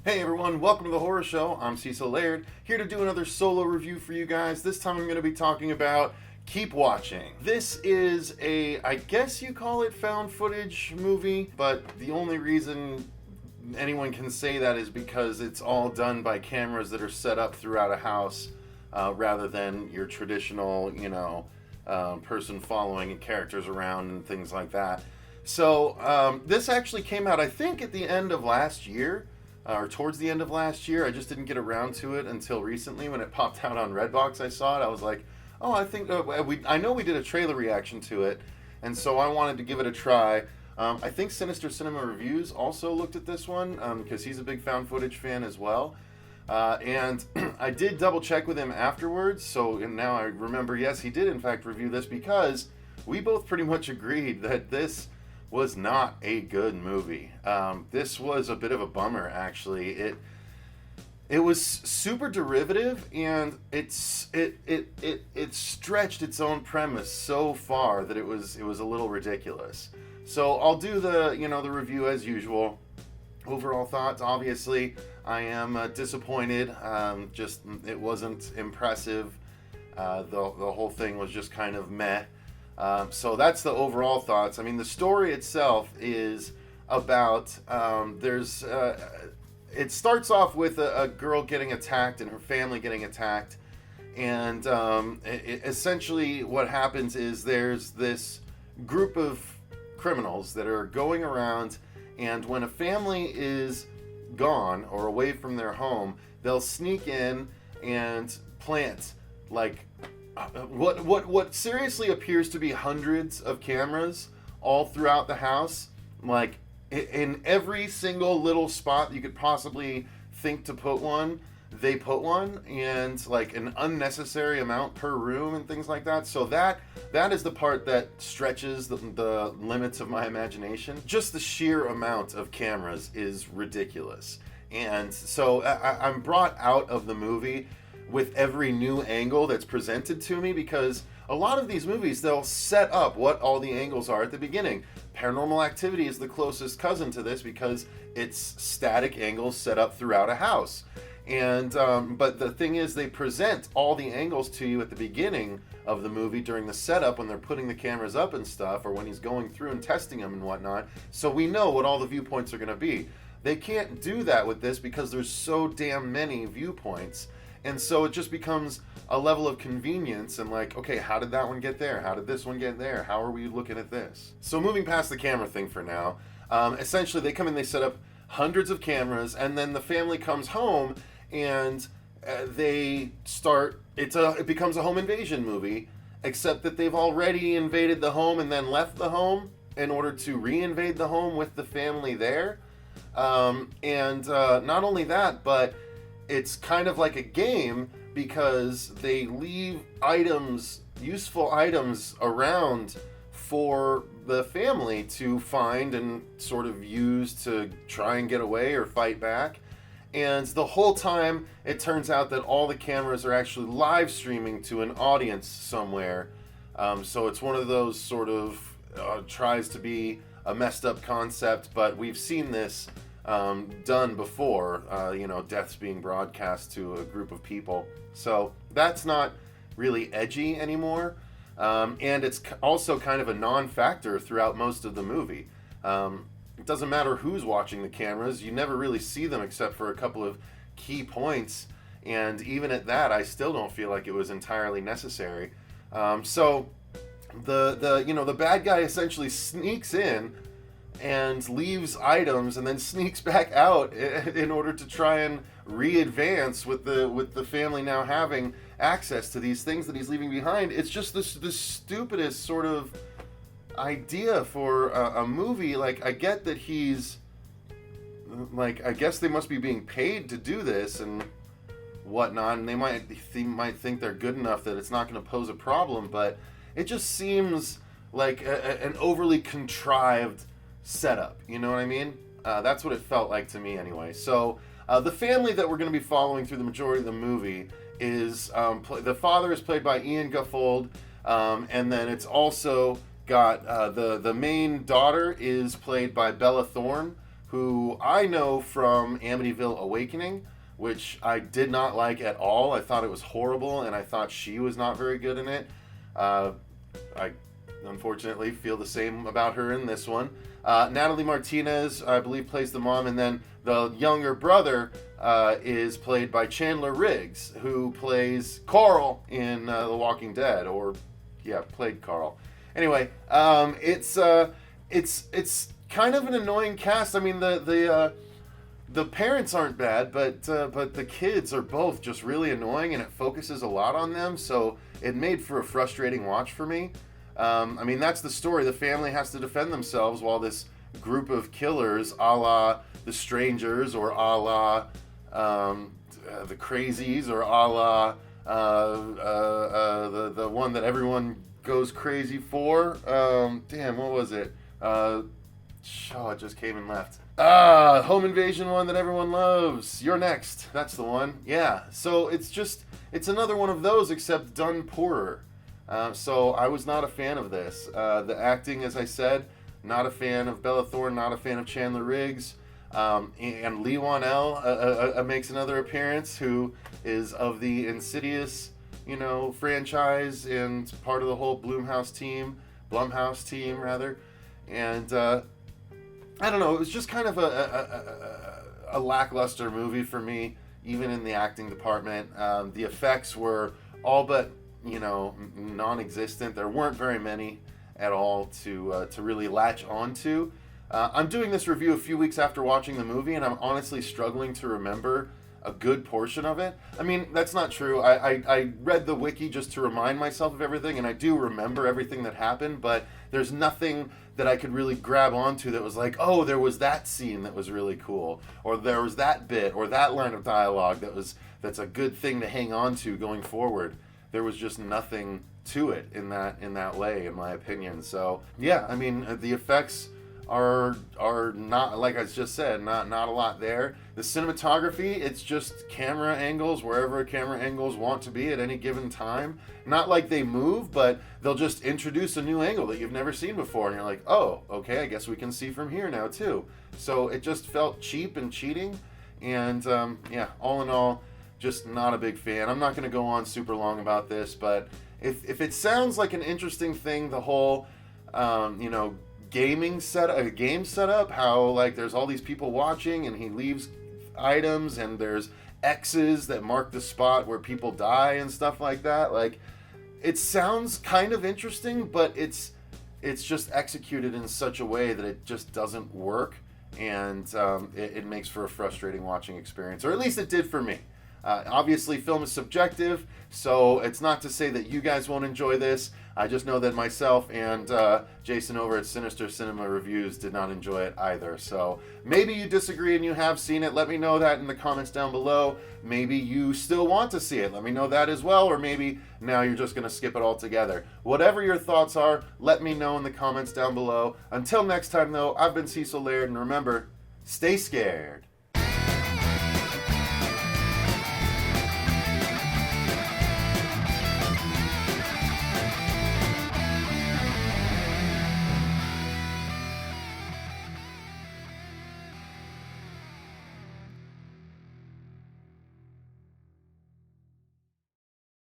Hey everyone, welcome to the Horror Show. I'm Cecil Laird, here to do another solo review for you guys. This time I'm going to be talking about Keep Watching. This is I guess you call it found footage movie, but the only reason anyone can say that is because it's all done by cameras that are set up throughout a house rather than your traditional, person following characters around and things like that. So this actually came out, I think, at the end of last year. Or towards the end of last year. I just didn't get around to it until recently when it popped out on Redbox. I saw it. I was like, oh, I think I know we did a trailer reaction to it, and so I wanted to give it a try. I think Sinister Cinema Reviews also looked at this one because he's a big found footage fan as well. And I did double check with him afterwards, so now I remember, yes, he did in fact review this because we both pretty much agreed that this was not a good movie. This was a bit of a bummer, actually. It was super derivative, and it stretched its own premise so far that it was a little ridiculous. So I'll do the review as usual. Overall thoughts, obviously, I am disappointed. Just it wasn't impressive. The whole thing was just kind of meh. So that's the overall thoughts. I mean, the story itself is about it starts off with a girl getting attacked and her family getting attacked, and essentially what happens is there's this group of criminals that are going around, and when a family is gone or away from their home, they'll sneak in and plant like what seriously appears to be hundreds of cameras all throughout the house, like in every single little spot you could possibly think to put one, they put one, and like an unnecessary amount per room and things like that. So that is the part that stretches the limits of my imagination. Just the sheer amount of cameras is ridiculous, and so I'm brought out of the movie with every new angle that's presented to me, because a lot of these movies, they'll set up what all the angles are at the beginning. Paranormal Activity is the closest cousin to this because it's static angles set up throughout a house. And but the thing is, they present all the angles to you at the beginning of the movie during the setup when they're putting the cameras up and stuff, or when he's going through and testing them and whatnot, so we know what all the viewpoints are going to be. They can't do that with this because there's so damn many viewpoints. And so it just becomes a level of convenience and like, okay, how did that one get there? How did this one get there? How are we looking at this? So moving past the camera thing for now, essentially they come in, they set up hundreds of cameras, and then the family comes home and they start, it becomes a home invasion movie, except that they've already invaded the home and then left the home in order to re-invade the home with the family there. And not only that, but it's kind of like a game because they leave items, useful items, around for the family to find and sort of use to try and get away or fight back. And the whole time, it turns out that all the cameras are actually live streaming to an audience somewhere. So it's one of those sort of tries to be a messed up concept, but we've seen this done before, deaths being broadcast to a group of people. So that's not really edgy anymore. And it's also kind of a non-factor throughout most of the movie. It doesn't matter who's watching the cameras. You never really see them except for a couple of key points. And even at that, I still don't feel like it was entirely necessary. So the bad guy essentially sneaks in and leaves items and then sneaks back out in order to try and re-advance with the family now having access to these things that he's leaving behind. It's just the stupidest sort of idea for a movie. Like, I get that he's like, I guess they must be being paid to do this and whatnot, and they might think they're good enough that it's not going to pose a problem, but it just seems like an overly contrived setup, you know what I mean? That's what it felt like to me anyway. So the family that we're going to be following through the majority of the movie is the father is played by Ian Guffold, and then it's also got the main daughter is played by Bella Thorne, who I know from Amityville Awakening, which I did not like at all. I thought it was horrible, and I thought she was not very good in it. I unfortunately feel the same about her in this one. Natalie Martinez, I believe, plays the mom, and then the younger brother is played by Chandler Riggs, who plays Carl in The Walking Dead, played Carl. Anyway, it's kind of an annoying cast. I mean, the parents aren't bad, but the kids are both just really annoying, and it focuses a lot on them, so it made for a frustrating watch for me. I mean, that's the story. The family has to defend themselves while this group of killers, a la the Strangers, or a la the Crazies, or a la the one that everyone goes crazy for. What was it? It just came and left. Home invasion one that everyone loves. You're Next. That's the one. Yeah. So it's another one of those, except done poorer. So I was not a fan of this. The acting, as I said, not a fan of Bella Thorne, not a fan of Chandler Riggs. And Lee Wanell makes another appearance, who is of the Insidious, franchise and part of the whole Blumhouse team. And I don't know, it was just kind of a lackluster movie for me, even in the acting department. The effects were all but non-existent. There weren't very many at all to really latch onto. I'm doing this review a few weeks after watching the movie, and I'm honestly struggling to remember a good portion of it. I mean, that's not true. I read the wiki just to remind myself of everything, and I do remember everything that happened, but there's nothing that I could really grab onto that was like, oh, there was that scene that was really cool, or there was that bit, or that line of dialogue that's a good thing to hang on to going forward. There was just nothing to it in that way, in my opinion. So yeah, I mean, the effects are not, like I just said, not a lot there. The cinematography, it's just camera angles wherever camera angles want to be at any given time. Not like they move, but they'll just introduce a new angle that you've never seen before, and you're like, oh, okay, I guess we can see from here now too. So it just felt cheap and cheating, and all in all, just not a big fan. I'm not going to go on super long about this, but if it sounds like an interesting thing, the whole game setup, how like there's all these people watching and he leaves items and there's X's that mark the spot where people die and stuff like that, like it sounds kind of interesting, but it's just executed in such a way that it just doesn't work, and it makes for a frustrating watching experience, or at least it did for me. Obviously, film is subjective, so it's not to say that you guys won't enjoy this. I just know that myself and Jason over at Sinister Cinema Reviews did not enjoy it either. So maybe you disagree and you have seen it. Let me know that in the comments down below. Maybe you still want to see it. Let me know that as well. Or maybe now you're just going to skip it altogether. Whatever your thoughts are, let me know in the comments down below. Until next time, though, I've been Cecil Laird, and remember, stay scared.